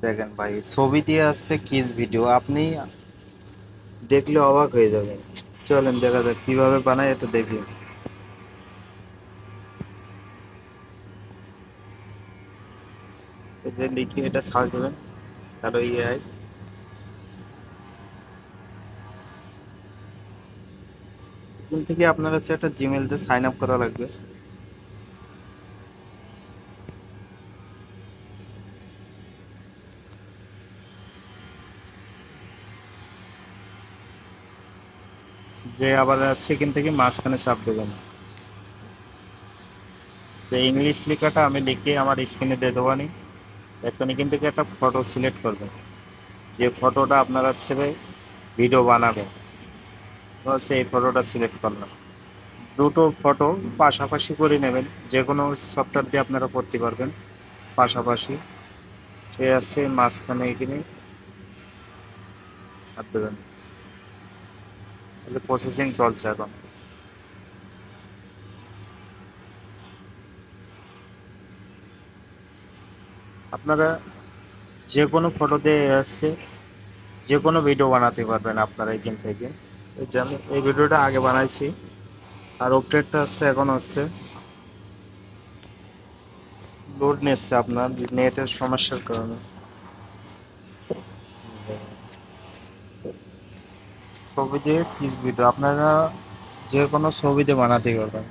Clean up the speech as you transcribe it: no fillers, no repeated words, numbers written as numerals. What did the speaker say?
দেখেন ভাই, ছবি দিয়ে আসছে কিস ভিডিও, আপনি দেখলে অবাক হয়ে যাবেন। চলেন দেখা যাক কিভাবে বানায়, এটা দেখি। এই যে লিখে এটা সার্চ দেবেন, হ্যালো এআই। এখান থেকে আপনার হচ্ছে একটা জিমেলতে সাইন আপ করা লাগবে। যে আবার সেখান থেকে মাঝখানে চাপ দেবেন। যে ইংলিশ লেখাটা আমি লিখে আমার স্ক্রিনে দিয়ে দেবানি। এখন এখান থেকে একটা ফটো সিলেক্ট করবেন, যে ফটোটা আপনার হচ্ছে ভিডিও বানাবেন। তো হচ্ছে এই ফটোটা সিলেক্ট করলাম। দুটো ফটো পাশাপাশি করে নেবেন, যে কোনো সফটওয়্যার দিয়ে আপনারা করতে পারবেন পাশাপাশি। সে আসছে মাঝখানে এখানে হাত দেবেন। প্রসেসিং চলছে এখন। আপনারা যে কোনো ফটো দিয়ে আসছে যে কোনো ভিডিও বানাতে পারবেন আপনারা এখান থেকে। এই যে আমি এই ভিডিওটা আগে বানাইছি, আর আপডেটটা হচ্ছে এখন হচ্ছে লোড নিচ্ছে আপনার নেটের সমস্যার কারণে। ছবি দিয়ে কিস ভিডিও আপনারা যে কোনো ছবি দিয়ে বানাতে পারবেন।